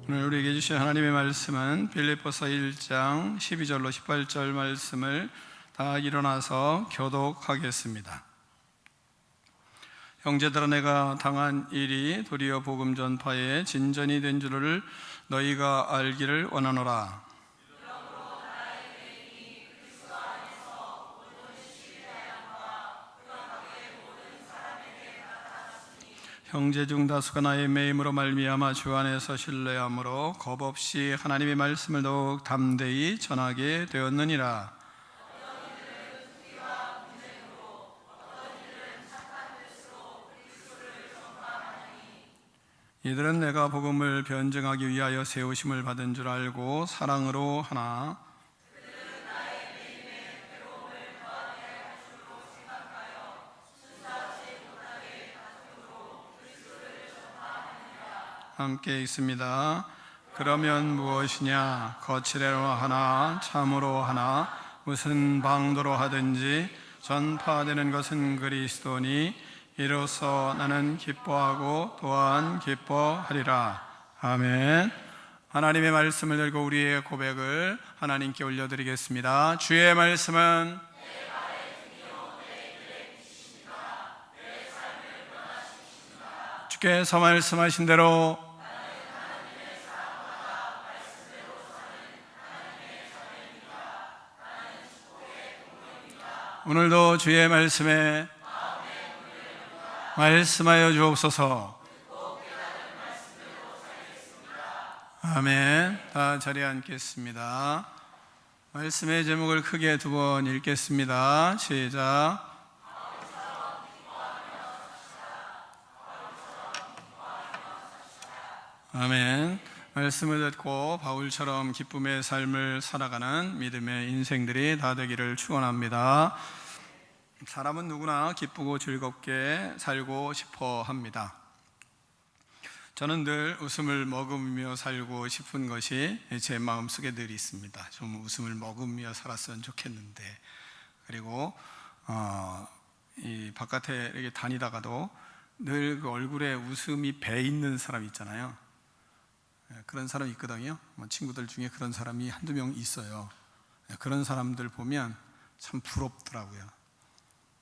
오늘 우리에게 주신 하나님의 말씀은 빌립보서 1장 12절로 18절 말씀을 다 일어나서 교독하겠습니다. 형제들아, 내가 당한 일이 도리어 복음 전파에 진전이 된 줄을 너희가 알기를 원하노라. 형제 중 다수가 나의 매임으로 말미암아 주 안에서 신뢰함으로 겁없이 하나님의 말씀을 더욱 담대히 전하게 되었느니라. 이들은 내가 복음을 변증하기 위하여 세우심을 받은 줄 알고 사랑으로 하나 함께 있습니다. 그러면 무엇이냐? 거칠애로 하나 참으로 하나 무슨 방도로 하든지 전파되는 것은 그리스도니 이로써 나는 기뻐하고 또한 기뻐하리라. 아멘. 하나님의 말씀을 들고 우리의 고백을 하나님께 올려드리겠습니다. 주의 말씀은 주께서 말씀하신 대로 오늘도 주의 말씀에 말씀하여 주옵소서. 아멘. 다 자리에 앉겠습니다. 말씀의 제목을 크게 두 번 읽겠습니다. 시작. 아멘. 말씀을 듣고 바울처럼 기쁨의 삶을 살아가는 믿음의 인생들이 다 되기를 축원합니다. 사람은 누구나 기쁘고 즐겁게 살고 싶어 합니다. 저는 늘 웃음을 머금으며 살고 싶은 것이 제 마음속에 늘 있습니다. 좀 웃음을 머금으며 살았으면 좋겠는데, 그리고 이 바깥에 이렇게 다니다가도 늘 그 얼굴에 웃음이 배 있는 사람 있잖아요. 그런 사람이 있거든요. 친구들 중에 그런 사람이 한두 명 있어요. 그런 사람들 보면 참 부럽더라고요.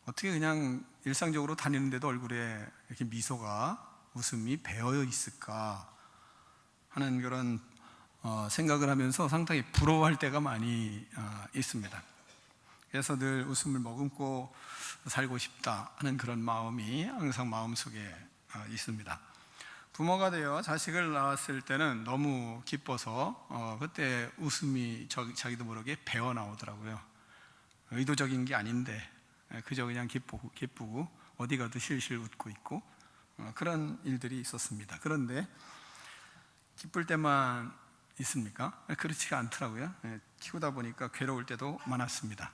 어떻게 그냥 일상적으로 다니는데도 얼굴에 이렇게 미소가, 웃음이 배어 있을까 하는 그런 생각을 하면서 상당히 부러워할 때가 많이 있습니다. 그래서 늘 웃음을 머금고 살고 싶다 하는 그런 마음이 항상 마음속에 있습니다. 부모가 되어 자식을 낳았을 때는 너무 기뻐서 그때 웃음이 자기도 모르게 배어 나오더라고요. 의도적인 게 아닌데 그저 그냥 기쁘고 어디 가도 실실 웃고 있고 그런 일들이 있었습니다. 그런데 기쁠 때만 있습니까? 그렇지가 않더라고요. 키우다 보니까 괴로울 때도 많았습니다.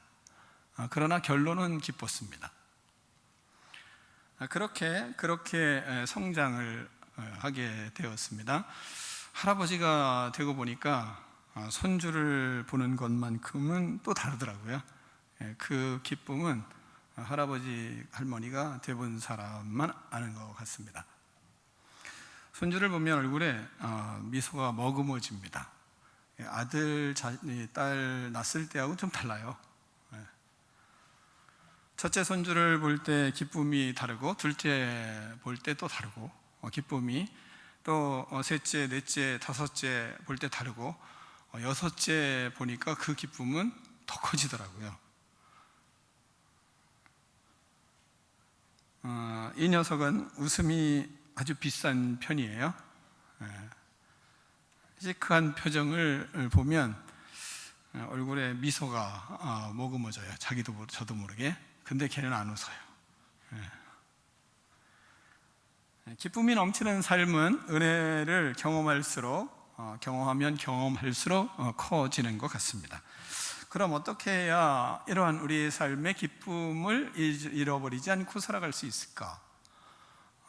그러나 결론은 기뻤습니다. 그렇게 성장을 하게 되었습니다. 할아버지가 되고 보니까 손주를 보는 것만큼은 또 다르더라고요. 그 기쁨은 할아버지, 할머니가 돼본 사람만 아는 것 같습니다. 손주를 보면 얼굴에 미소가 머금어집니다. 아들, 딸 낳았을 때하고 좀 달라요. 첫째 손주를 볼 때 기쁨이 다르고, 둘째 볼 때 또 다르고, 기쁨이 또 셋째, 넷째, 다섯째 볼 때 다르고, 여섯째 보니까 그 기쁨은 더 커지더라고요. 이 녀석은 웃음이 아주 비싼 편이에요. 시크한 표정을 보면 얼굴에 미소가 머금어져요. 저도 모르게. 근데 걔는 안 웃어요. 기쁨이 넘치는 삶은 은혜를 경험하면 경험할수록 커지는 것 같습니다. 그럼 어떻게 해야 이러한 우리의 삶의 기쁨을 잃어버리지 않고 살아갈 수 있을까?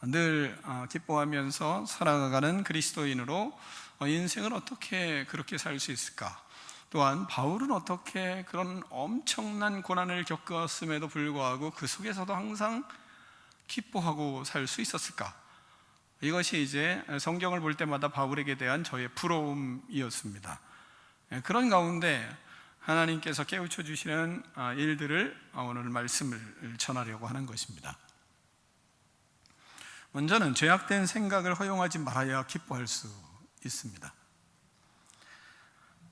늘 기뻐하면서 살아가는 그리스도인으로 인생을 어떻게 그렇게 살 수 있을까? 또한 바울은 어떻게 그런 엄청난 고난을 겪었음에도 불구하고 그 속에서도 항상 기뻐하고 살 수 있었을까? 이것이 이제 성경을 볼 때마다 바울에게 대한 저의 부러움이었습니다. 그런 가운데 하나님께서 깨우쳐 주시는 일들을 오늘 말씀을 전하려고 하는 것입니다. 먼저는 죄악된 생각을 허용하지 말아야 기뻐할 수 있습니다.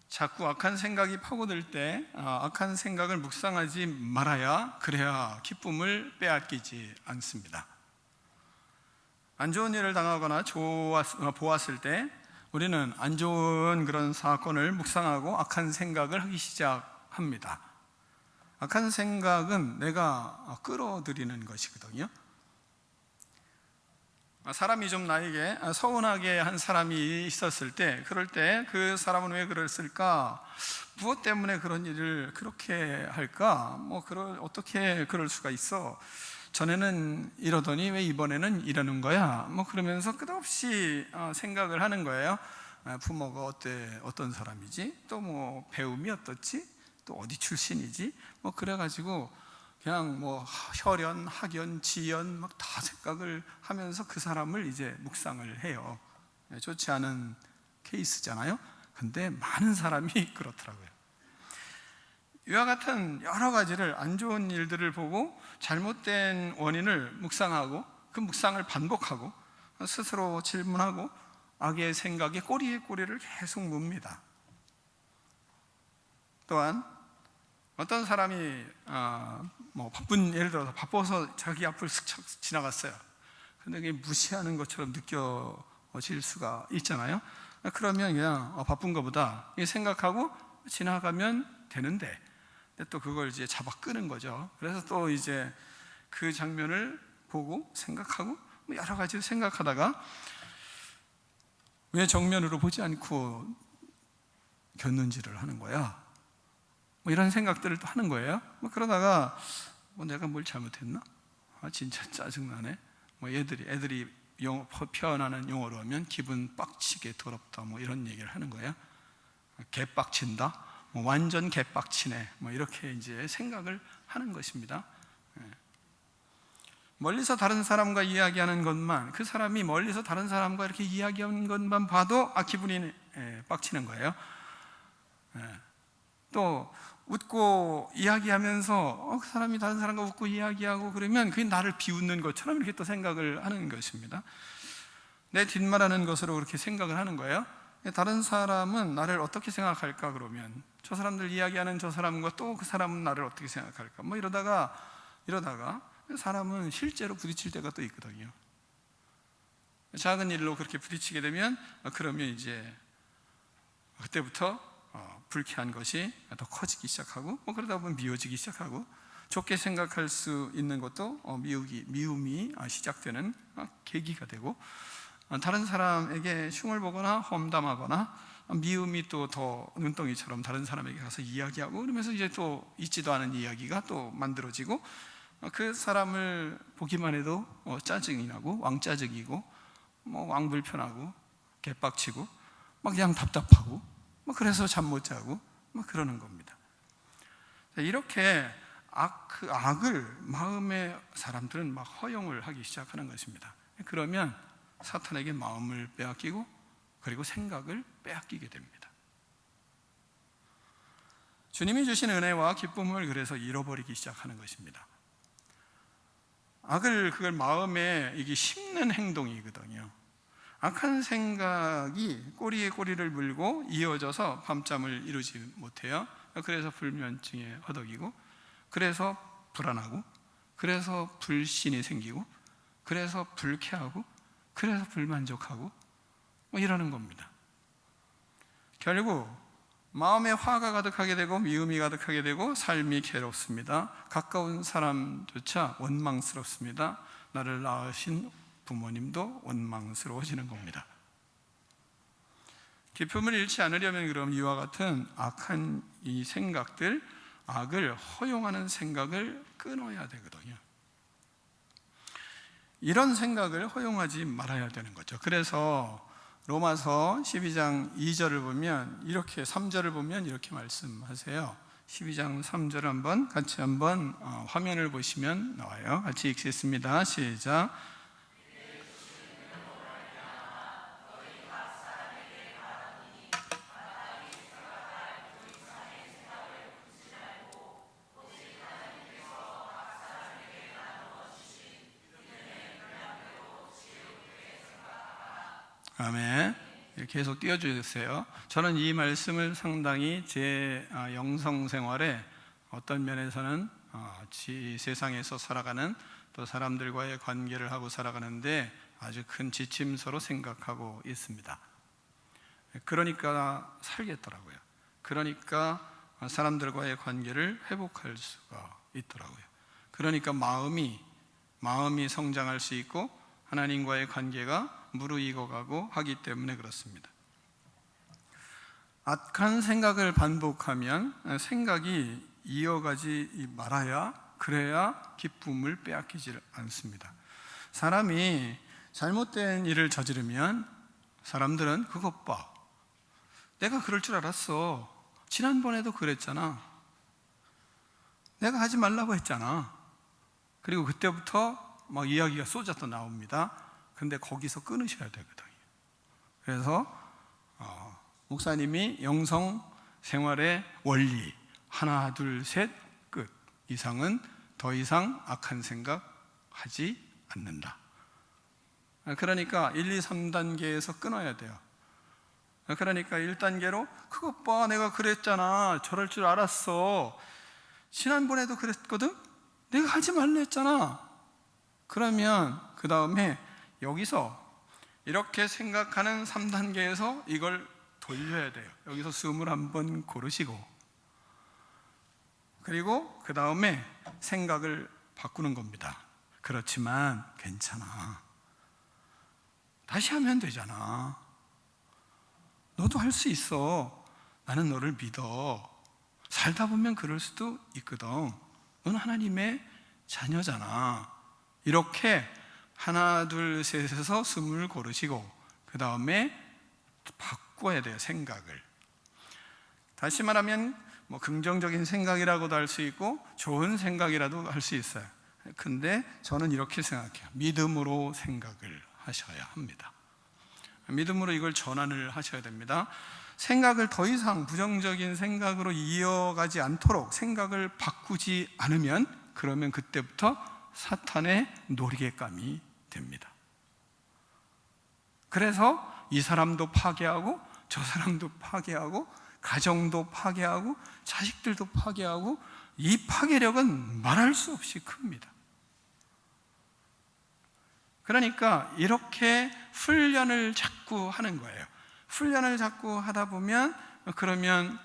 자꾸 악한 생각이 파고들 때 악한 생각을 묵상하지 말아야, 그래야 기쁨을 빼앗기지 않습니다. 안 좋은 일을 당하거나 보았을 때 우리는 안 좋은 그런 사건을 묵상하고 악한 생각을 하기 시작합니다. 악한 생각은 내가 끌어들이는 것이거든요. 사람이 좀 나에게 서운하게 한 사람이 있었을 때, 그럴 때 그 사람은 왜 그랬을까? 무엇 때문에 그런 일을 그렇게 할까? 어떻게 그럴 수가 있어? 전에는 이러더니 왜 이번에는 이러는 거야? 그러면서 끝없이 생각을 하는 거예요. 부모가 어떤 사람이지? 또 배움이 어떻지? 또 어디 출신이지? 그래가지고 그냥 혈연, 학연, 지연 다 생각을 하면서 그 사람을 이제 묵상을 해요. 좋지 않은 케이스잖아요. 근데 많은 사람이 그렇더라고요. 이와 같은 여러 가지를, 안 좋은 일들을 보고 잘못된 원인을 묵상하고 그 묵상을 반복하고 스스로 질문하고 악의 생각에 꼬리에 꼬리를 계속 묻습니다. 또한 어떤 사람이 예를 들어서 바빠서 자기 앞을 스쳐 지나갔어요. 근데 그게 무시하는 것처럼 느껴질 수가 있잖아요. 그러면 그냥 바쁜가 보다 생각하고 지나가면 되는데, 또 그걸 이제 잡아 끄는 거죠. 그래서 또 이제 그 장면을 보고 생각하고 여러 가지 생각하다가 왜 정면으로 보지 않고 겼는지를 하는 거야. 이런 생각들을 또 하는 거예요. 그러다가 내가 뭘 잘못했나? 진짜 짜증나네. 애들이 표현하는 용어로 하면 기분 빡치게 더럽다, 이런 얘기를 하는 거예요. 개빡친다, 완전 개빡치네, 이렇게 이제 생각을 하는 것입니다. 멀리서 다른 사람과 이야기하는 것만, 그 사람이 멀리서 다른 사람과 이렇게 이야기하는 것만 봐도 기분이 빡치는 거예요. 또 웃고 이야기하면서 그 사람이 다른 사람과 웃고 이야기하고 그러면 그게 나를 비웃는 것처럼 이렇게 또 생각을 하는 것입니다. 내 뒷말하는 것으로 그렇게 생각을 하는 거예요. 다른 사람은 나를 어떻게 생각할까? 그러면 저 사람들 이야기하는 저 사람과 또 그 사람은 나를 어떻게 생각할까? 이러다가 사람은 실제로 부딪힐 때가 또 있거든요. 작은 일로 그렇게 부딪히게 되면 그러면 이제 그때부터 불쾌한 것이 더 커지기 시작하고 그러다 보면 미워지기 시작하고, 좋게 생각할 수 있는 것도 미움이 시작되는 계기가 되고, 다른 사람에게 흉을 보거나 험담하거나 미움이 또 더 눈덩이처럼 다른 사람에게 가서 이야기하고, 그러면서 이제 또 있지도 않은 이야기가 또 만들어지고, 그 사람을 보기만 해도 짜증이 나고 왕짜증이고 왕불편하고 개빡치고 그냥 답답하고 그래서 잠 못 자고 그러는 겁니다. 이렇게 그 악을 마음의 사람들은 허용을 하기 시작하는 것입니다. 그러면 사탄에게 마음을 빼앗기고 그리고 생각을 빼앗기게 됩니다. 주님이 주신 은혜와 기쁨을 그래서 잃어버리기 시작하는 것입니다. 그걸 마음에 이게 심는 행동이거든요. 악한 생각이 꼬리에 꼬리를 물고 이어져서 밤잠을 이루지 못해요. 그래서 불면증에 허덕이고, 그래서 불안하고, 그래서 불신이 생기고, 그래서 불쾌하고, 그래서 불만족하고 이러는 겁니다. 결국 마음에 화가 가득하게 되고 미움이 가득하게 되고 삶이 괴롭습니다. 가까운 사람조차 원망스럽습니다. 나를 낳으신 부모님도 원망스러워지는 겁니다. 기쁨을 잃지 않으려면 그럼 이와 같은 악한 이 생각들, 악을 허용하는 생각을 끊어야 되거든요. 이런 생각을 허용하지 말아야 되는 거죠. 그래서 로마서 12장 2절을 보면 이렇게, 3절을 보면 이렇게 말씀하세요. 12장 3절 같이 한번 화면을 보시면 나와요. 같이 읽겠습니다. 시작. 아멘. 계속 띄워주세요. 저는 이 말씀을 상당히 제 영성 생활에 어떤 면에서는 이 세상에서 살아가는 또 사람들과의 관계를 하고 살아가는데 아주 큰 지침서로 생각하고 있습니다. 그러니까 살겠더라고요. 그러니까 사람들과의 관계를 회복할 수가 있더라고요. 그러니까 마음이 성장할 수 있고 하나님과의 관계가 무르익어 가고 하기 때문에 그렇습니다. 악한 생각을 반복하면 생각이 이어가지 말아야, 그래야 기쁨을 빼앗기지 않습니다. 사람이 잘못된 일을 저지르면 사람들은 그것 봐, 내가 그럴 줄 알았어, 지난번에도 그랬잖아, 내가 하지 말라고 했잖아. 그리고 그때부터 막 이야기가 쏟아져 나옵니다. 근데 거기서 끊으셔야 되거든요. 그래서 목사님이 영성 생활의 원리 하나 둘 셋 끝 이상은 더 이상 악한 생각 하지 않는다. 그러니까 1, 2, 3단계에서 끊어야 돼요. 그러니까 1단계로 그것 봐, 내가 그랬잖아, 저럴 줄 알았어, 지난번에도 그랬거든, 내가 하지 말라 했잖아. 그러면 그 다음에 여기서 이렇게 생각하는 3단계에서 이걸 돌려야 돼요. 여기서 숨을 한번 고르시고, 그리고 그 다음에 생각을 바꾸는 겁니다. 그렇지만 괜찮아, 다시 하면 되잖아, 너도 할 수 있어, 나는 너를 믿어, 살다 보면 그럴 수도 있거든, 넌 하나님의 자녀잖아. 이렇게 하나 둘 셋에서 숨을 고르시고 그 다음에 바꿔야 돼요, 생각을. 다시 말하면 긍정적인 생각이라고도 할 수 있고 좋은 생각이라도 할 수 있어요. 근데 저는 이렇게 생각해요. 믿음으로 생각을 하셔야 합니다. 믿음으로 이걸 전환을 하셔야 됩니다. 생각을 더 이상 부정적인 생각으로 이어가지 않도록 생각을 바꾸지 않으면, 그러면 그때부터 사탄의 놀이개감이 됩니다. 그래서 이 사람도 파괴하고 저 사람도 파괴하고 가정도 파괴하고 자식들도 파괴하고, 이 파괴력은 말할 수 없이 큽니다. 그러니까 이렇게 훈련을 자꾸 하는 거예요. 훈련을 자꾸 하다 보면 그러면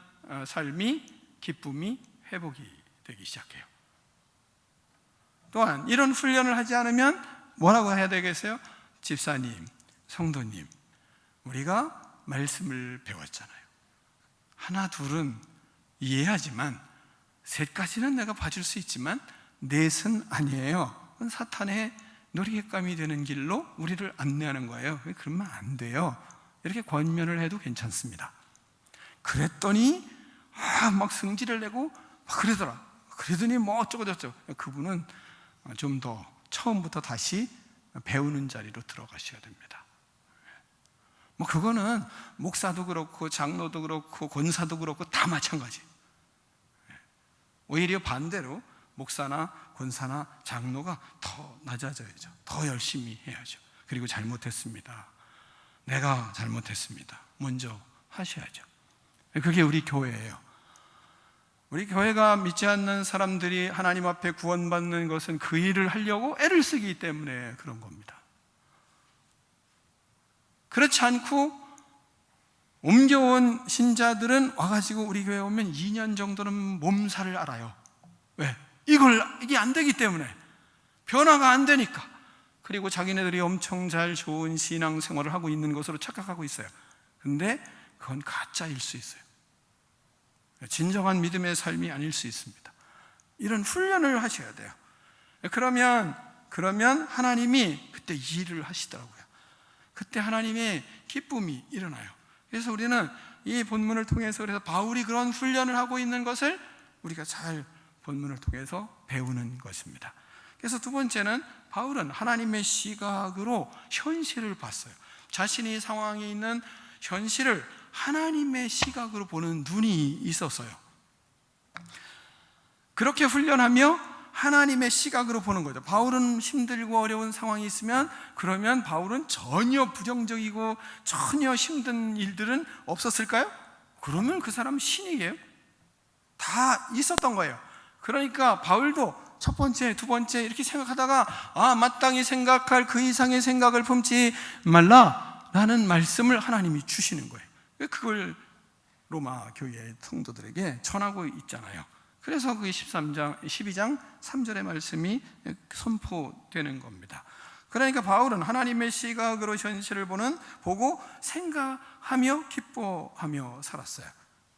삶이, 기쁨이 회복이 되기 시작해요. 또한 이런 훈련을 하지 않으면 뭐라고 해야 되겠어요? 집사님, 성도님, 우리가 말씀을 배웠잖아요. 하나 둘은 이해하지만 셋까지는 내가 봐줄 수 있지만 넷은 아니에요. 그건 사탄의 놀이개감이 되는 길로 우리를 안내하는 거예요. 그러면 안 돼요. 이렇게 권면을 해도 괜찮습니다. 그랬더니 막 승질을 내고 막 그러더라. 그러더니 뭐 어쩌고 저쩌고. 그분은 좀 더 처음부터 다시 배우는 자리로 들어가셔야 됩니다. 그거는 목사도 그렇고 장로도 그렇고 권사도 그렇고 다 마찬가지. 오히려 반대로 목사나 권사나 장로가 더 낮아져야죠. 더 열심히 해야죠. 그리고 잘못했습니다, 내가 잘못했습니다, 먼저 하셔야죠. 그게 우리 교회예요. 우리 교회가 믿지 않는 사람들이 하나님 앞에 구원받는 것은 그 일을 하려고 애를 쓰기 때문에 그런 겁니다. 그렇지 않고 옮겨온 신자들은 와가지고 우리 교회에 오면 2년 정도는 몸살을 앓아요. 왜? 이게 안 되기 때문에, 변화가 안 되니까. 그리고 자기네들이 엄청 잘 좋은 신앙생활을 하고 있는 것으로 착각하고 있어요. 근데 그건 가짜일 수 있어요. 진정한 믿음의 삶이 아닐 수 있습니다. 이런 훈련을 하셔야 돼요. 그러면 하나님이 그때 일을 하시더라고요. 그때 하나님의 기쁨이 일어나요. 그래서 우리는 이 본문을 통해서, 그래서 바울이 그런 훈련을 하고 있는 것을 우리가 잘 본문을 통해서 배우는 것입니다. 그래서 두 번째는 바울은 하나님의 시각으로 현실을 봤어요. 자신이 상황에 있는 현실을 하나님의 시각으로 보는 눈이 있었어요. 그렇게 훈련하며 하나님의 시각으로 보는 거죠. 바울은 힘들고 어려운 상황이 있으면, 그러면 바울은 전혀 부정적이고 전혀 힘든 일들은 없었을까요? 그러면 그 사람은 신이에요. 다 있었던 거예요. 그러니까 바울도 첫 번째, 두 번째 이렇게 생각하다가 마땅히 생각할 그 이상의 생각을 품지 말라 라는 말씀을 하나님이 주시는 거예요. 그걸 로마 교회 성도들에게 전하고 있잖아요. 그래서 그 12장 3절의 말씀이 선포되는 겁니다. 그러니까 바울은 하나님의 시각으로 현실을 보고 생각하며 기뻐하며 살았어요.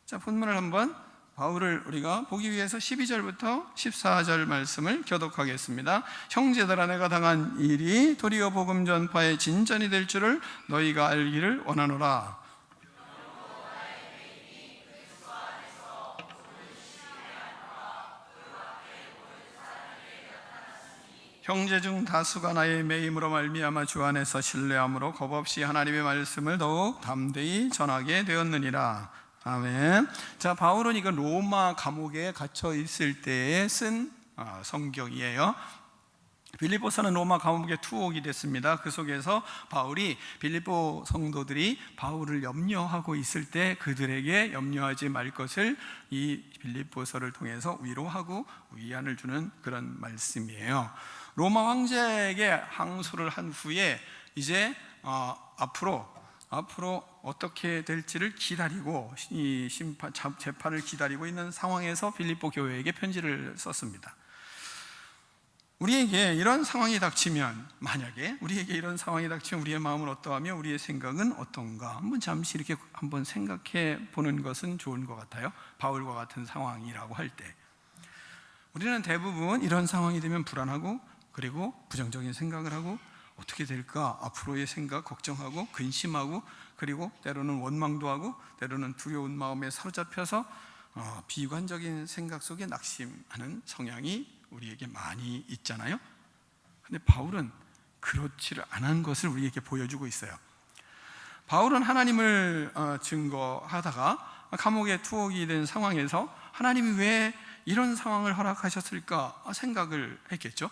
자, 본문을 한번 바울을 우리가 보기 위해서 12절부터 14절 말씀을 교독하겠습니다. 형제들아, 내가 당한 일이 도리어 복음 전파의 진전이 될 줄을 너희가 알기를 원하노라. 형제 중 다수가 나의 매임으로 말미암아 주 안에서 신뢰함으로 겁없이 하나님의 말씀을 더욱 담대히 전하게 되었느니라. 아멘. 자, 바울은 이거 로마 감옥에 갇혀 있을 때에 쓴 성경이에요. 빌립보서는 로마 감옥에 투옥이 됐습니다. 그 속에서 바울이 빌립보 성도들이 바울을 염려하고 있을 때 그들에게 염려하지 말 것을 이 빌립보서를 통해서 위로하고 위안을 주는 그런 말씀이에요. 로마 황제에게 항소를 한 후에 이제 앞으로 어떻게 될지를 기다리고 이 재판을 기다리고 있는 상황에서 빌립보 교회에게 편지를 썼습니다. 우리에게 이런 상황이 닥치면, 만약에 우리에게 이런 상황이 닥치면 우리의 마음은 어떠하며 우리의 생각은 어떤가 한번 잠시 이렇게 한번 생각해 보는 것은 좋은 것 같아요. 바울과 같은 상황이라고 할 때 우리는 대부분 이런 상황이 되면 불안하고, 그리고 부정적인 생각을 하고 어떻게 될까 앞으로의 생각 걱정하고 근심하고, 그리고 때로는 원망도 하고, 때로는 두려운 마음에 사로잡혀서 비관적인 생각 속에 낙심하는 성향이 우리에게 많이 있잖아요. 근데 바울은 그렇지를 않은 것을 우리에게 보여주고 있어요. 바울은 하나님을 증거하다가 감옥에 투옥이 된 상황에서 하나님이 왜 이런 상황을 허락하셨을까 생각을 했겠죠.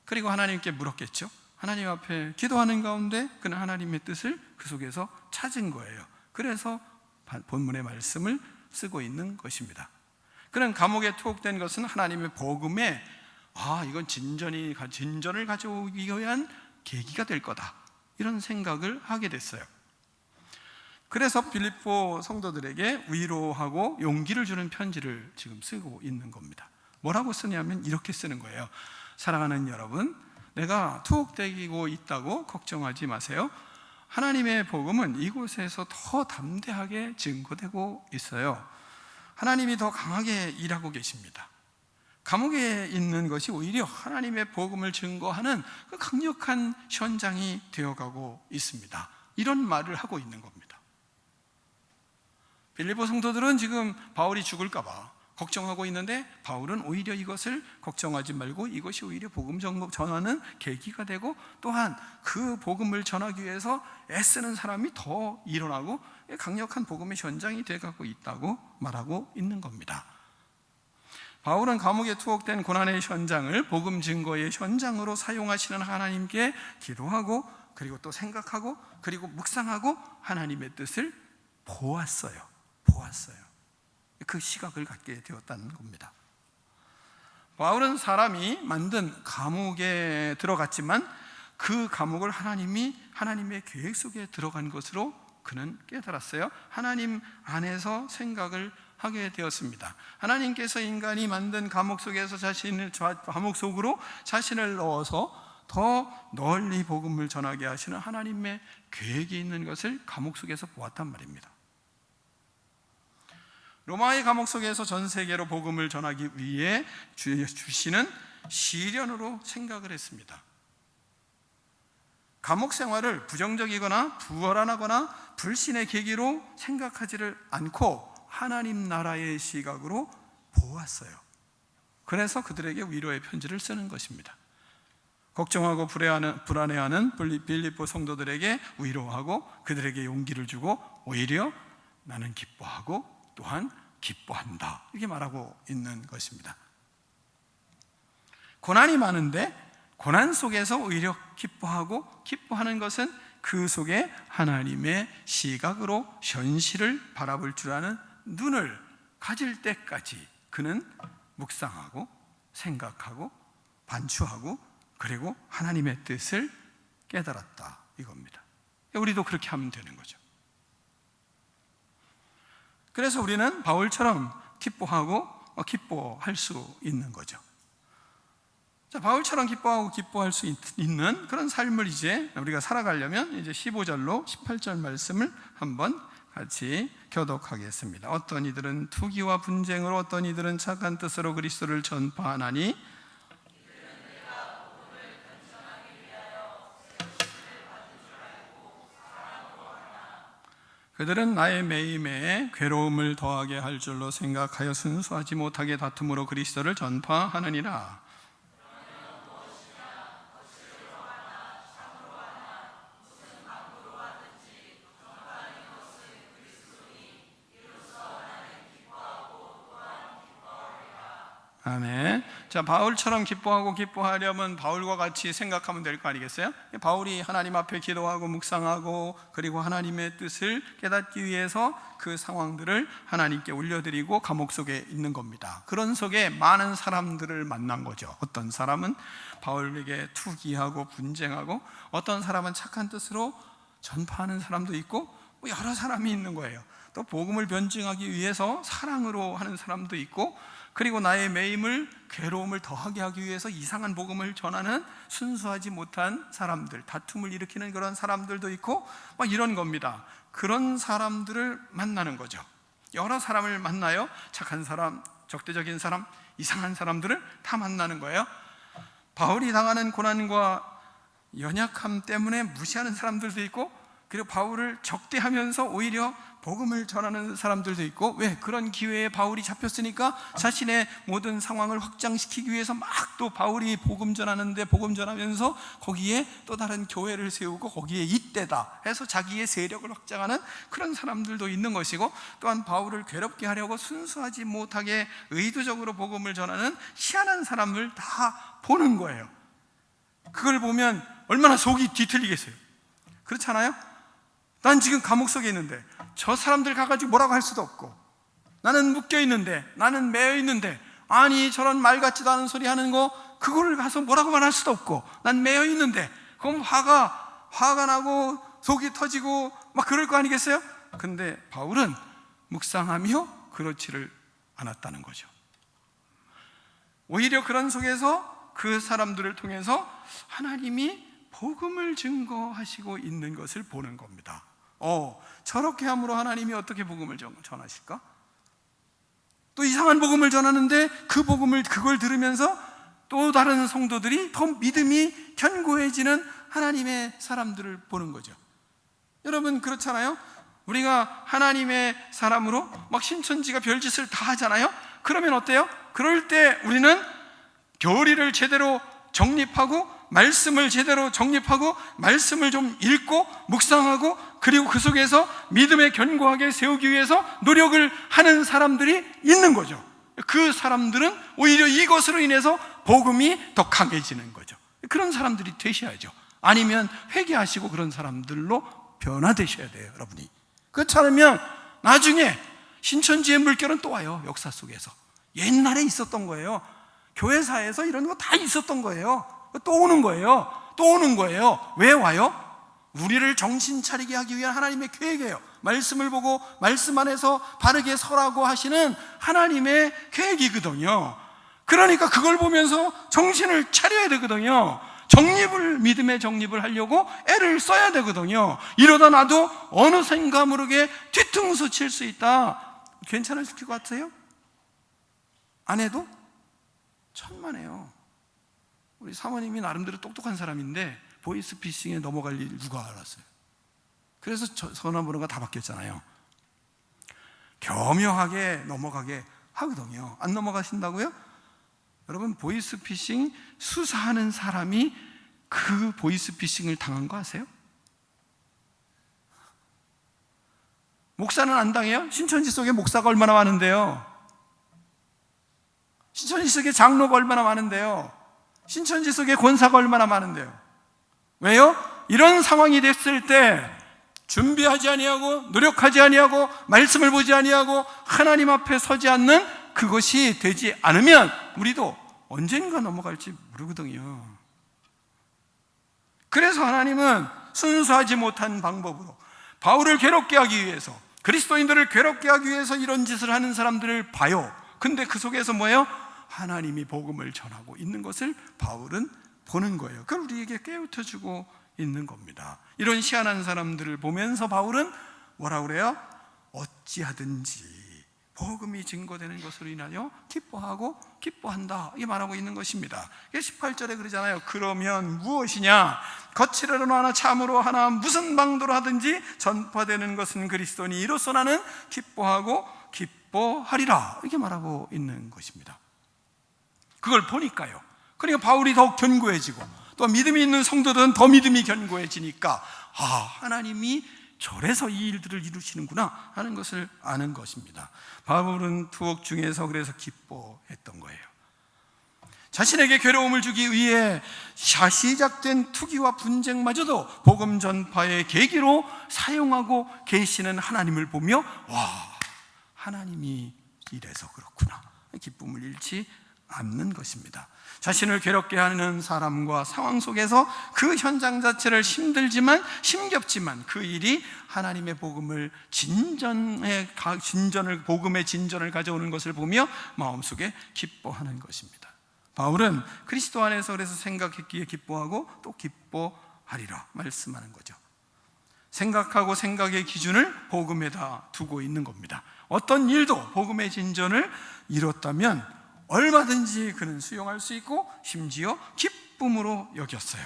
그리고 하나님께 물었겠죠. 하나님 앞에 기도하는 가운데 그는 하나님의 뜻을 그 속에서 찾은 거예요. 그래서 본문의 말씀을 쓰고 있는 것입니다. 그는 감옥에 투옥된 것은 하나님의 복음에 이건 진전을 가져오기 위한 계기가 될 거다, 이런 생각을 하게 됐어요. 그래서 빌립보 성도들에게 위로하고 용기를 주는 편지를 지금 쓰고 있는 겁니다. 뭐라고 쓰냐면 이렇게 쓰는 거예요. 사랑하는 여러분, 내가 투옥되고 있다고 걱정하지 마세요. 하나님의 복음은 이곳에서 더 담대하게 증거되고 있어요. 하나님이 더 강하게 일하고 계십니다. 감옥에 있는 것이 오히려 하나님의 복음을 증거하는 그 강력한 현장이 되어가고 있습니다. 이런 말을 하고 있는 겁니다. 빌립보 성도들은 지금 바울이 죽을까 봐 걱정하고 있는데, 바울은 오히려 이것을 걱정하지 말고 이것이 오히려 복음 전하는 계기가 되고, 또한 그 복음을 전하기 위해서 애쓰는 사람이 더 일어나고 강력한 복음의 현장이 되어가고 있다고 말하고 있는 겁니다. 바울은 감옥에 투옥된 고난의 현장을 복음 증거의 현장으로 사용하시는 하나님께 기도하고, 그리고 또 생각하고, 그리고 묵상하고 하나님의 뜻을 보았어요. 그 시각을 갖게 되었다는 겁니다. 바울은 사람이 만든 감옥에 들어갔지만 그 감옥을 하나님의 계획 속에 들어간 것으로 그는 깨달았어요. 하나님 안에서 생각을 하게 되었습니다. 하나님께서 인간이 만든 감옥 속에서 감옥 속으로 자신을 넣어서 더 널리 복음을 전하게 하시는 하나님의 계획이 있는 것을 감옥 속에서 보았단 말입니다. 로마의 감옥 속에서 전 세계로 복음을 전하기 위해 주시는 시련으로 생각을 했습니다. 감옥 생활을 부정적이거나 불안하거나 불신의 계기로 생각하지를 않고 하나님 나라의 시각으로 보았어요. 그래서 그들에게 위로의 편지를 쓰는 것입니다. 걱정하고 불안해하는 빌립보 성도들에게 위로하고 그들에게 용기를 주고, 오히려 나는 기뻐하고 또한 기뻐한다, 이렇게 말하고 있는 것입니다. 고난이 많은데 고난 속에서 오히려 기뻐하고, 기뻐하는 것은 그 속에 하나님의 시각으로 현실을 바라볼 줄 아는 눈을 가질 때까지 그는 묵상하고 생각하고 반추하고 그리고 하나님의 뜻을 깨달았다, 이겁니다. 우리도 그렇게 하면 되는 거죠. 그래서 우리는 바울처럼 기뻐하고 기뻐할 수 있는 거죠. 자, 바울처럼 기뻐하고 기뻐할 수 있는 그런 삶을 이제 우리가 살아가려면 이제 15절로 18절 말씀을 한번 같이 교독하겠습니다. 어떤 이들은 투기와 분쟁으로, 어떤 이들은 착한 뜻으로 그리스도를 전파하나니 그들은 나의 매임에 괴로움을 더하게 할 줄로 생각하여 순수하지 못하게 다툼으로 그리스도를 전파하느니라. 아멘. 자, 바울처럼 기뻐하고 기뻐하려면 바울과 같이 생각하면 될 거 아니겠어요? 바울이 하나님 앞에 기도하고 묵상하고 그리고 하나님의 뜻을 깨닫기 위해서 그 상황들을 하나님께 올려드리고 감옥 속에 있는 겁니다. 그런 속에 많은 사람들을 만난 거죠. 어떤 사람은 바울에게 투기하고 분쟁하고, 어떤 사람은 착한 뜻으로 전파하는 사람도 있고, 여러 사람이 있는 거예요. 또 복음을 변증하기 위해서 사랑으로 하는 사람도 있고, 그리고 나의 매임을, 괴로움을 더하게 하기 위해서 이상한 복음을 전하는 순수하지 못한 사람들, 다툼을 일으키는 그런 사람들도 있고, 막 이런 겁니다. 그런 사람들을 만나는 거죠. 여러 사람을 만나요. 착한 사람, 적대적인 사람, 이상한 사람들을 다 만나는 거예요. 바울이 당하는 고난과 연약함 때문에 무시하는 사람들도 있고, 그리고 바울을 적대하면서 오히려 복음을 전하는 사람들도 있고, 왜? 그런 기회에 바울이 잡혔으니까 자신의 모든 상황을 확장시키기 위해서 막 또 바울이 복음 전하는데 복음 전하면서 거기에 또 다른 교회를 세우고 거기에 이때다 해서 자기의 세력을 확장하는 그런 사람들도 있는 것이고, 또한 바울을 괴롭게 하려고 순수하지 못하게 의도적으로 복음을 전하는 희한한 사람을 다 보는 거예요. 그걸 보면 얼마나 속이 뒤틀리겠어요. 그렇잖아요? 난 지금 감옥 속에 있는데 저 사람들 가가지고 뭐라고 할 수도 없고, 나는 묶여있는데, 나는 매여있는데, 아니 저런 말 같지도 않은 소리 하는 거 그거를 가서 뭐라고 말할 수도 없고, 난 매여있는데, 그럼 화가 나고 속이 터지고 막 그럴 거 아니겠어요? 근데 바울은 묵상하며 그렇지를 않았다는 거죠. 오히려 그런 속에서 그 사람들을 통해서 하나님이 복음을 증거하시고 있는 것을 보는 겁니다. 저렇게 함으로 하나님이 어떻게 복음을 전하실까? 또 이상한 복음을 전하는데 그걸 들으면서 또 다른 성도들이 더 믿음이 견고해지는 하나님의 사람들을 보는 거죠. 여러분 그렇잖아요? 우리가 하나님의 사람으로 막 신천지가 별짓을 다 하잖아요? 그러면 어때요? 그럴 때 우리는 교리를 제대로 정립하고 말씀을 제대로 정립하고 말씀을 좀 읽고 묵상하고 그리고 그 속에서 믿음에 견고하게 세우기 위해서 노력을 하는 사람들이 있는 거죠. 그 사람들은 오히려 이것으로 인해서 복음이 더 강해지는 거죠. 그런 사람들이 되셔야죠. 아니면 회개하시고 그런 사람들로 변화되셔야 돼요, 여러분이. 그렇지 않으면 나중에 신천지의 물결은 또 와요. 역사 속에서 옛날에 있었던 거예요. 교회사에서 이런 거 다 있었던 거예요. 또 오는 거예요. 또 오는 거예요. 왜 와요? 우리를 정신 차리게 하기 위한 하나님의 계획이에요. 말씀을 보고 말씀 안에서 바르게 서라고 하시는 하나님의 계획이거든요. 그러니까 그걸 보면서 정신을 차려야 되거든요. 믿음의 정립을 하려고 애를 써야 되거든요. 이러다 나도 어느샌가 모르게 뒤통수 칠 수 있다. 괜찮으실 것 같아요? 안 해도? 천만에요. 우리 사모님이 나름대로 똑똑한 사람인데 보이스피싱에 넘어갈 일 누가 알았어요? 그래서 전화번호가 다 바뀌었잖아요. 교묘하게 넘어가게 하거든요. 안 넘어가신다고요? 여러분 보이스피싱 수사하는 사람이 그 보이스피싱을 당한 거 아세요? 목사는 안 당해요? 신천지 속에 목사가 얼마나 많은데요. 신천지 속에 장로가 얼마나 많은데요. 신천지 속에 권사가 얼마나 많은데요. 왜요? 이런 상황이 됐을 때 준비하지 아니하고 노력하지 아니하고 말씀을 보지 아니하고 하나님 앞에 서지 않는 그것이 되지 않으면 우리도 언젠가 넘어갈지 모르거든요. 그래서 하나님은 순수하지 못한 방법으로 바울을 괴롭게 하기 위해서, 그리스도인들을 괴롭게 하기 위해서 이런 짓을 하는 사람들을 봐요. 근데 그 속에서 뭐예요? 하나님이 복음을 전하고 있는 것을 바울은 보는 거예요. 그걸 우리에게 깨우쳐주고 있는 겁니다. 이런 희한한 사람들을 보면서 바울은 뭐라 그래요? 어찌하든지 복음이 증거되는 것으로 인하여 기뻐하고 기뻐한다, 이 말하고 있는 것입니다. 18절에 그러잖아요. 그러면 무엇이냐? 거칠어로 하나 참으로 하나 무슨 방도로 하든지 전파되는 것은 그리스도니 이로써 나는 기뻐하고 기뻐하리라, 이렇게 말하고 있는 것입니다. 그걸 보니까요, 그러니까 바울이 더욱 견고해지고 또 믿음이 있는 성도들은 더 믿음이 견고해지니까 하나님이 저래서 이 일들을 이루시는구나 하는 것을 아는 것입니다. 바울은 투옥 중에서 그래서 기뻐했던 거예요. 자신에게 괴로움을 주기 위해 시작된 투기와 분쟁마저도 복음 전파의 계기로 사용하고 계시는 하나님을 보며 하나님이 이래서 그렇구나, 기쁨을 잃지 않는 것입니다. 자신을 괴롭게 하는 사람과 상황 속에서 그 현장 자체를 힘들지만 힘겹지만 그 일이 하나님의 복음의 진전을 가져오는 것을 보며 마음속에 기뻐하는 것입니다. 바울은 그리스도 안에서 그래서 생각했기에 기뻐하고 또 기뻐하리라 말씀하는 거죠. 생각하고 생각의 기준을 복음에다 두고 있는 겁니다. 어떤 일도 복음의 진전을 이뤘다면 얼마든지 그는 수용할 수 있고 심지어 기쁨으로 여겼어요.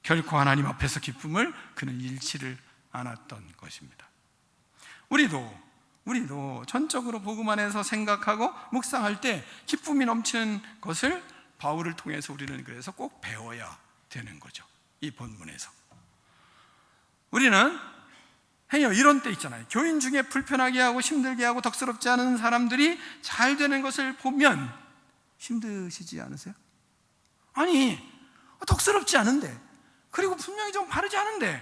결코 하나님 앞에서 기쁨을 그는 잃지를 않았던 것입니다. 우리도 전적으로 복음 안에서 생각하고 묵상할 때 기쁨이 넘치는 것을 바울을 통해서 우리는 그래서 꼭 배워야 되는 거죠. 이 본문에서 우리는 이런 때 있잖아요. 교인 중에 불편하게 하고 힘들게 하고 덕스럽지 않은 사람들이 잘 되는 것을 보면 힘드시지 않으세요? 아니, 덕스럽지 않은데, 그리고 분명히 좀 바르지 않은데,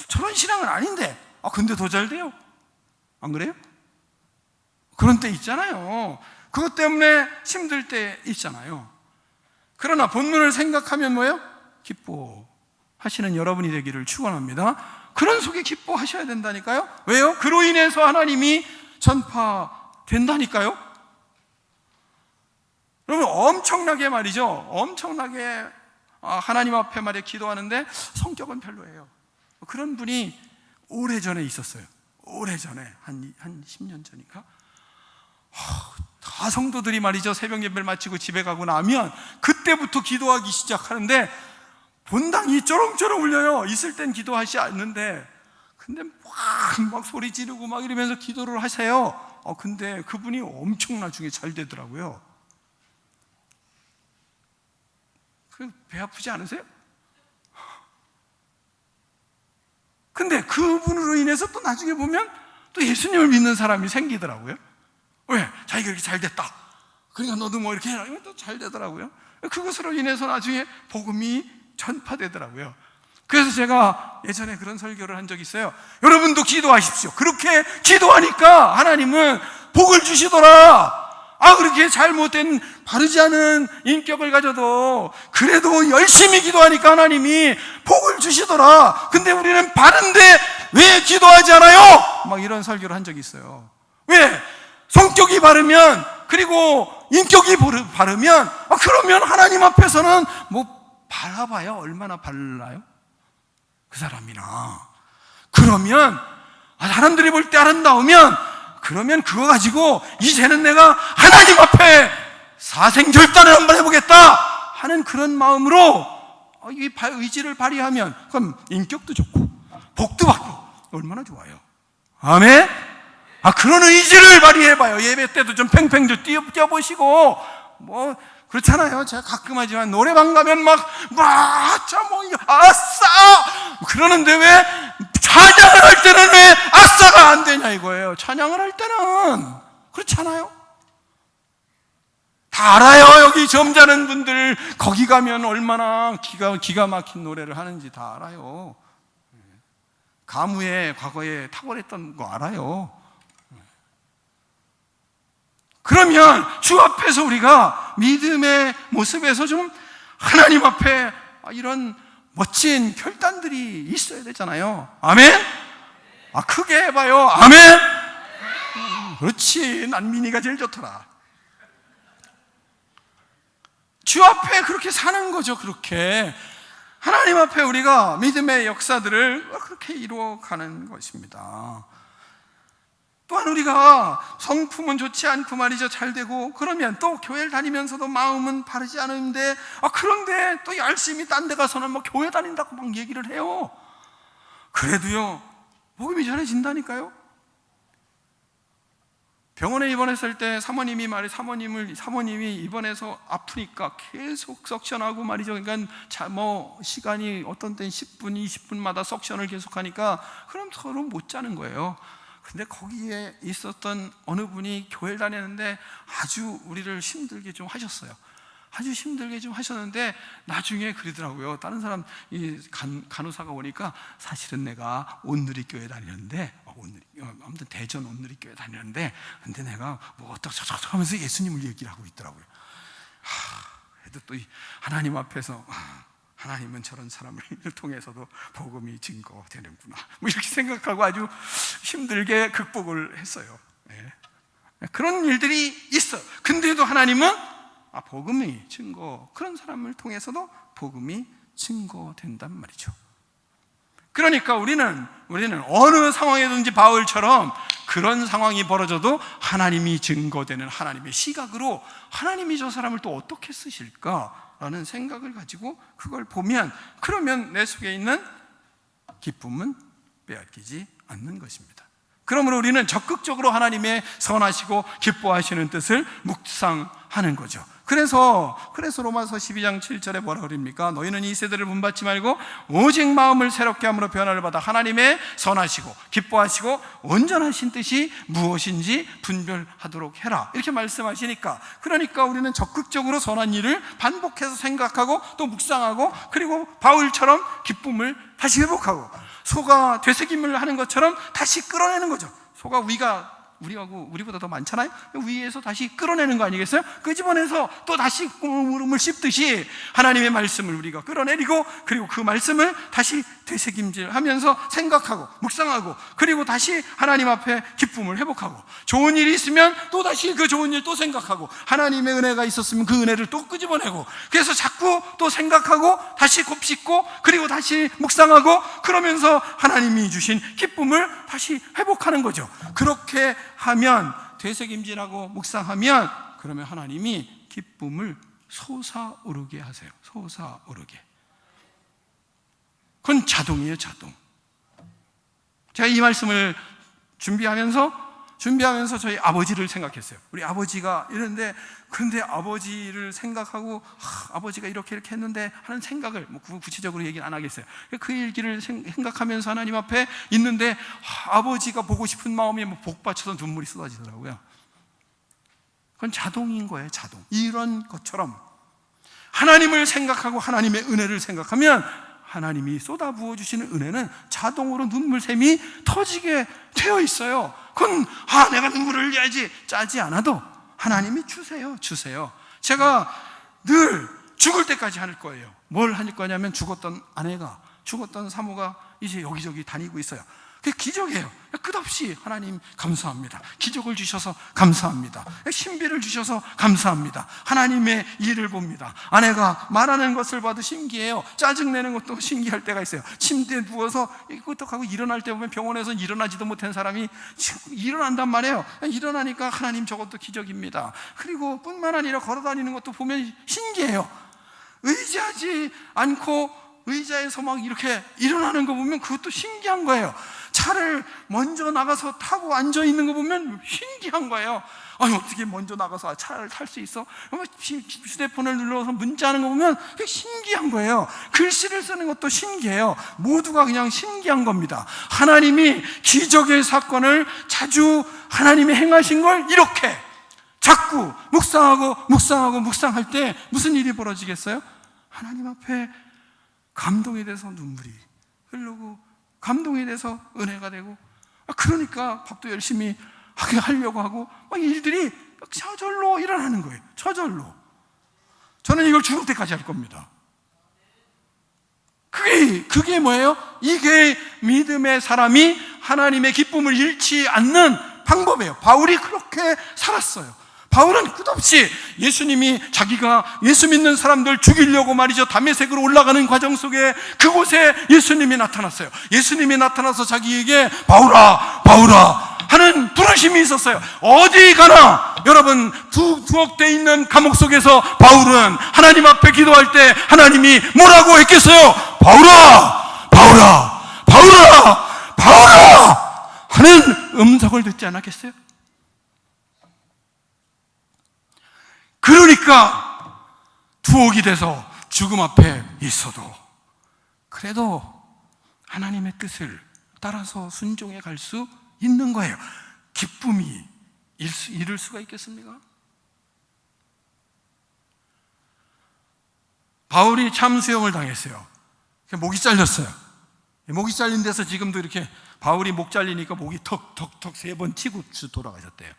저런 신앙은 아닌데, 근데 더 잘 돼요. 안 그래요? 그런 때 있잖아요. 그것 때문에 힘들 때 있잖아요. 그러나 본문을 생각하면 뭐예요? 기뻐하시는 여러분이 되기를 축원합니다. 그런 속에 기뻐하셔야 된다니까요. 왜요? 그로 인해서 하나님이 전파된다니까요. 여러분, 엄청나게 말이죠. 엄청나게 하나님 앞에 말에 기도하는데 성격은 별로예요. 그런 분이 오래전에 있었어요. 오래전에 한 10년 전인가? 다 성도들이 말이죠, 새벽 예배를 마치고 집에 가고 나면 그때부터 기도하기 시작하는데 본당이 쩌렁쩌렁 울려요. 있을 땐 기도하지 않는데, 근데 막 소리 지르고 막 이러면서 기도를 하세요. 근데 그분이 엄청 나중에 잘 되더라고요. 배 아프지 않으세요? 근데 그분으로 인해서 또 나중에 보면 또 예수님을 믿는 사람이 생기더라고요. 왜? 자기가 이렇게 잘 됐다, 그러니까 너도 뭐 이렇게 해라, 이러면 또 잘 되더라고요. 그것으로 인해서 나중에 복음이 전파되더라고요. 그래서 제가 예전에 그런 설교를 한 적이 있어요. 여러분도 기도하십시오. 그렇게 기도하니까 하나님은 복을 주시더라. 그렇게 잘못된 바르지 않은 인격을 가져도 그래도 열심히 기도하니까 하나님이 복을 주시더라. 근데 우리는 바른데 왜 기도하지 않아요? 막 이런 설교를 한 적이 있어요. 왜? 성격이 바르면, 그리고 인격이 바르면, 그러면 하나님 앞에서는 뭐 바라봐야 얼마나 발라요? 그 사람이나. 그러면 사람들이 볼 때 아름다우면, 그러면 그거 가지고 이제는 내가 하나님 앞에 사생결단을 한번 해보겠다 하는 그런 마음으로 이 의지를 발휘하면 그럼 인격도 좋고 복도 받고 얼마나 좋아요. 아멘. 그런 의지를 발휘해봐요. 예배 때도 좀 팽팽 좀 뛰어보시고, 뭐 그렇잖아요. 제가 가끔 하지만 노래방 가면 아싸 그러는데 왜 찬양을 할 때는 왜 아싸가 안 되냐 이거예요. 찬양을 할 때는 그렇잖아요. 다 알아요. 여기 점잖은 분들 거기 가면 얼마나 기가 막힌 노래를 하는지 다 알아요. 가무에 과거에 탁월했던 거 알아요. 그러면 주 앞에서 우리가 믿음의 모습에서 좀 하나님 앞에 이런 멋진 결단들이 있어야 되잖아요. 아멘? 크게 해봐요. 아멘? 그렇지. 난 미니가 제일 좋더라. 주 앞에 그렇게 사는 거죠. 그렇게 하나님 앞에 우리가 믿음의 역사들을 그렇게 이루어가는 것입니다. 또한 우리가 성품은 좋지 않고 말이죠, 잘 되고 그러면 또 교회를 다니면서도 마음은 바르지 않은데 그런데 또 열심히 딴 데 가서는 뭐 교회 다닌다고 막 얘기를 해요. 그래도요 복음이 전해진다니까요. 병원에 입원했을 때 사모님이 입원해서 아프니까 계속 석션하고 말이죠. 그러니까 시간이 어떤 때는 10분, 20분마다 석션을 계속하니까 그럼 서로 못 자는 거예요. 근데 거기에 있었던 어느 분이 교회를 다녔는데 아주 우리를 힘들게 좀 하셨어요. 아주 힘들게 좀 하셨는데 나중에 그러더라고요. 다른 사람 간호사가 오니까 사실은 내가 온누리교회 다니는데 아무튼 대전 온누리교회 다니는데 근데 내가 뭐 어떡 하면서 예수님을 얘기를 하고 있더라고요. 그래도 또 하나님 앞에서 하나님은 저런 사람을 통해서도 복음이 증거되는구나 뭐 이렇게 생각하고 아주 힘들게 극복을 했어요. 그런 일들이 있어. 근데도 하나님은 복음이 증거, 그런 사람을 통해서도 복음이 증거된단 말이죠. 그러니까 우리는 어느 상황이든지 바울처럼 그런 상황이 벌어져도 하나님이 증거되는 하나님의 시각으로 하나님이 저 사람을 또 어떻게 쓰실까라는 생각을 가지고 그걸 보면, 그러면 내 속에 있는 기쁨은 빼앗기지 않는 것입니다. 그러므로 우리는 적극적으로 하나님의 선하시고 기뻐하시는 뜻을 묵상하는 거죠. 그래서 로마서 12장 7절에 뭐라 그럽니까? 너희는 이 세대를 본받지 말고 오직 마음을 새롭게 함으로 변화를 받아 하나님의 선하시고 기뻐하시고 온전하신 뜻이 무엇인지 분별하도록 해라, 이렇게 말씀하시니까, 그러니까 우리는 적극적으로 선한 일을 반복해서 생각하고 또 묵상하고, 그리고 바울처럼 기쁨을 다시 회복하고 소가 되새김을 하는 것처럼 다시 끌어내는 거죠. 소가 우리보다 더 많잖아요. 위에서 다시 끌어내는 거 아니겠어요? 끄집어내서 또 다시 무릎을 씹듯이 하나님의 말씀을 우리가 끌어내리고, 그리고 그 말씀을 다시 되새김질하면서 생각하고 묵상하고, 그리고 다시 하나님 앞에 기쁨을 회복하고, 좋은 일이 있으면 또 다시 그 좋은 일 또 생각하고, 하나님의 은혜가 있었으면 그 은혜를 또 끄집어내고, 그래서 자꾸 또 생각하고 다시 곱씹고 그리고 다시 묵상하고, 그러면서 하나님이 주신 기쁨을 다시 회복하는 거죠. 그렇게 하면, 되새김질하고 묵상하면, 그러면 하나님이 기쁨을 솟아오르게 하세요. 솟아오르게. 그건 자동이에요, 자동. 제가 이 말씀을 준비하면서 저희 아버지를 생각했어요. 우리 아버지가 이런데, 근데 아버지를 생각하고 아버지가 이렇게 했는데 하는 생각을 구체적으로 얘기는 안 하겠어요. 그 얘기를 생각하면서 하나님 앞에 있는데 아버지가 보고 싶은 마음이 복받쳐서 눈물이 쏟아지더라고요. 그건 자동인 거예요, 자동. 이런 것처럼 하나님을 생각하고 하나님의 은혜를 생각하면 하나님이 쏟아부어 주시는 은혜는 자동으로 눈물샘이 터지게 되어 있어요. 그건 내가 눈물을 흘려야지 짜지 않아도 하나님이 주세요. 제가 늘 죽을 때까지 할 거예요. 뭘 할 거냐면, 죽었던 아내가, 죽었던 사모가 이제 여기저기 다니고 있어요. 그게 기적이에요. 끝없이 하나님 감사합니다. 기적을 주셔서 감사합니다. 신비를 주셔서 감사합니다. 하나님의 일을 봅니다. 아내가 말하는 것을 봐도 신기해요. 짜증내는 것도 신기할 때가 있어요. 침대에 누워서 끄떡하고 일어날 때 보면 병원에서 일어나지도 못한 사람이 일어난단 말이에요. 일어나니까 하나님, 저것도 기적입니다. 그리고 뿐만 아니라 걸어다니는 것도 보면 신기해요. 의지하지 않고 의자에서 막 이렇게 일어나는 거 보면 그것도 신기한 거예요. 차를 먼저 나가서 타고 앉아 있는 거 보면 신기한 거예요. 어떻게 먼저 나가서 차를 탈 수 있어? 휴대폰을 눌러서 문자하는 거 보면 신기한 거예요. 글씨를 쓰는 것도 신기해요. 모두가 그냥 신기한 겁니다. 하나님이 기적의 사건을 자주 하나님이 행하신 걸 이렇게 자꾸 묵상할 때 무슨 일이 벌어지겠어요? 하나님 앞에 감동이 돼서 눈물이 흐르고 감동이 돼서 은혜가 되고, 그러니까 밥도 열심히 하게 하려고 하고 막 일들이 저절로 일어나는 거예요. 저절로. 저는 이걸 죽을 때까지 할 겁니다. 그게 뭐예요? 이게 믿음의 사람이 하나님의 기쁨을 잃지 않는 방법이에요. 바울이 그렇게 살았어요. 바울은 끝없이 예수님이 자기가 예수 믿는 사람들 죽이려고 말이죠, 다메섹으로 올라가는 과정 속에 그곳에 예수님이 나타났어요. 예수님이 나타나서 자기에게 바울아 바울아 하는 부르심이 있었어요. 어디 가나 여러분, 두옥되어 있는 감옥 속에서 바울은 하나님 앞에 기도할 때 하나님이 뭐라고 했겠어요? 바울아 바울아 바울아 바울아 하는 음성을 듣지 않았겠어요? 그러니까 두옥이 돼서 죽음 앞에 있어도 그래도 하나님의 뜻을 따라서 순종해 갈 수 있는 거예요. 기쁨이 잃을 수가 있겠습니까? 바울이 참수형을 당했어요. 목이 잘렸어요. 목이 잘린 데서 지금도 이렇게 바울이 목 잘리니까 목이 턱턱턱 3번 튀고 돌아가셨대요.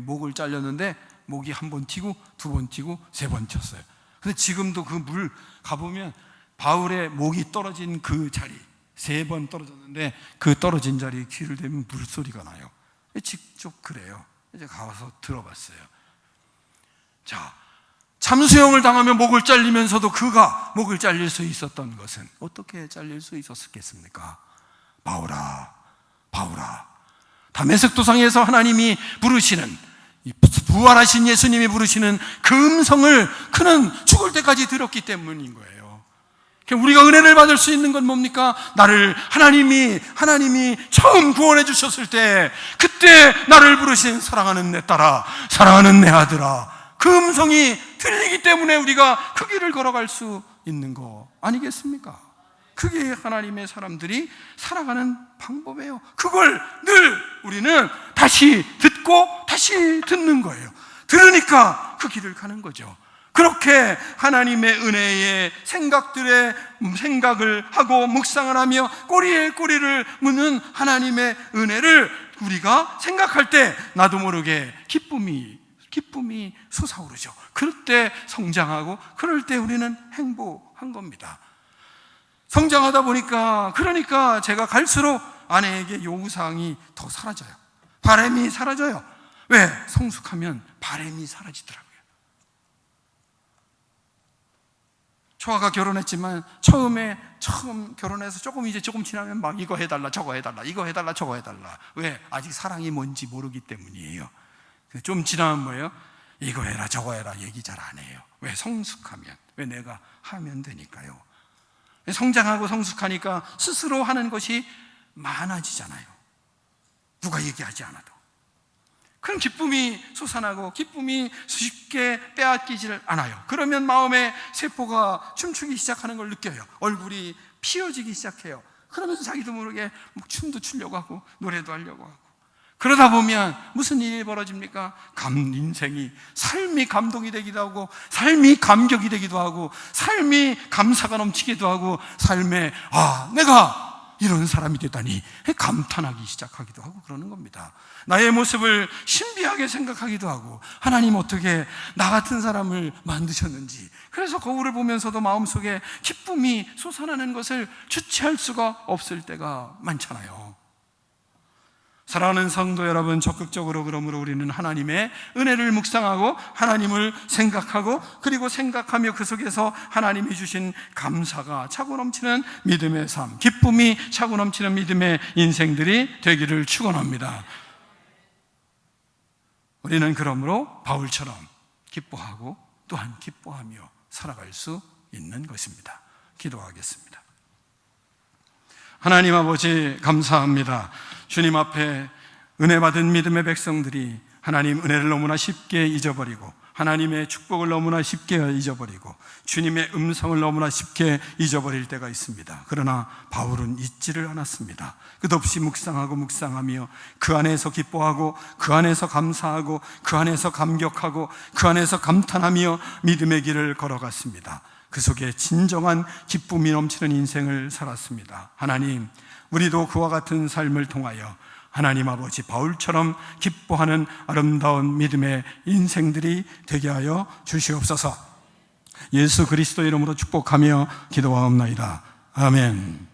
목을 잘렸는데 목이 1번 튀고 2번 튀고 3번 튀었어요. 근데 지금도 그 물 가보면 바울의 목이 떨어진 그 자리 3번 떨어졌는데 그 떨어진 자리에 귀를 대면 물소리가 나요. 직접 그래요. 이제 가서 들어봤어요. 자, 참수형을 당하면 목을 잘리면서도 그가 목을 잘릴 수 있었던 것은 어떻게 잘릴 수 있었겠습니까? 바울아 바울아, 다메섹 도상에서 하나님이 부르시는, 부활하신 예수님이 부르시는 그 음성을 그는 죽을 때까지 들었기 때문인 거예요. 우리가 은혜를 받을 수 있는 건 뭡니까? 나를 하나님이 처음 구원해 주셨을 때, 그때 나를 부르신 사랑하는 내 딸아, 사랑하는 내 아들아, 그 음성이 들리기 때문에 우리가 그 길을 걸어갈 수 있는 거 아니겠습니까? 그게 하나님의 사람들이 살아가는 방법이에요. 그걸 늘 우리는 다시 듣고 다시 듣는 거예요. 들으니까 그 길을 가는 거죠. 그렇게 하나님의 은혜의 생각을 하고 묵상을 하며 꼬리에 꼬리를 무는 하나님의 은혜를 우리가 생각할 때 나도 모르게 기쁨이 솟아오르죠. 그럴 때 성장하고 그럴 때 우리는 행복한 겁니다. 성장하다 보니까, 그러니까 제가 갈수록 아내에게 요구사항이 더 사라져요. 바람이 사라져요. 왜? 성숙하면 바람이 사라지더라고요. 초아가 결혼했지만 처음 결혼해서 조금 지나면 막 이거 해달라 저거 해달라 이거 해달라 저거 해달라. 왜? 아직 사랑이 뭔지 모르기 때문이에요. 좀 지나면 뭐예요? 이거 해라 저거 해라 얘기 잘 안 해요. 왜? 성숙하면, 왜? 내가 하면 되니까요. 성장하고 성숙하니까 스스로 하는 것이 많아지잖아요. 누가 얘기하지 않아도. 그런 기쁨이 솟아나고 기쁨이 쉽게 빼앗기지를 않아요. 그러면 마음의 세포가 춤추기 시작하는 걸 느껴요. 얼굴이 피어지기 시작해요. 그러면서 자기도 모르게 춤도 추려고 하고 노래도 하려고 하고. 그러다 보면 무슨 일이 벌어집니까? 인생이, 삶이 감동이 되기도 하고, 삶이 감격이 되기도 하고, 삶이 감사가 넘치기도 하고, 삶에 내가 이런 사람이 되다니 감탄하기 시작하기도 하고 그러는 겁니다. 나의 모습을 신비하게 생각하기도 하고, 하나님 어떻게 나 같은 사람을 만드셨는지. 그래서 거울을 보면서도 마음속에 기쁨이 솟아나는 것을 주체할 수가 없을 때가 많잖아요. 사랑하는 성도 여러분, 적극적으로 그러므로 우리는 하나님의 은혜를 묵상하고 하나님을 생각하고, 그리고 생각하며 그 속에서 하나님이 주신 감사가 차고 넘치는 믿음의 삶, 기쁨이 차고 넘치는 믿음의 인생들이 되기를 축원합니다. 우리는 그러므로 바울처럼 기뻐하고 또한 기뻐하며 살아갈 수 있는 것입니다. 기도하겠습니다. 하나님 아버지, 감사합니다. 주님 앞에 은혜 받은 믿음의 백성들이 하나님 은혜를 너무나 쉽게 잊어버리고 하나님의 축복을 너무나 쉽게 잊어버리고 주님의 음성을 너무나 쉽게 잊어버릴 때가 있습니다. 그러나 바울은 잊지를 않았습니다. 끝없이 묵상하며 그 안에서 기뻐하고 그 안에서 감사하고 그 안에서 감격하고 그 안에서 감탄하며 믿음의 길을 걸어갔습니다. 그 속에 진정한 기쁨이 넘치는 인생을 살았습니다. 하나님, 우리도 그와 같은 삶을 통하여 하나님 아버지 바울처럼 기뻐하는 아름다운 믿음의 인생들이 되게 하여 주시옵소서. 예수 그리스도 이름으로 축복하며 기도하옵나이다. 아멘.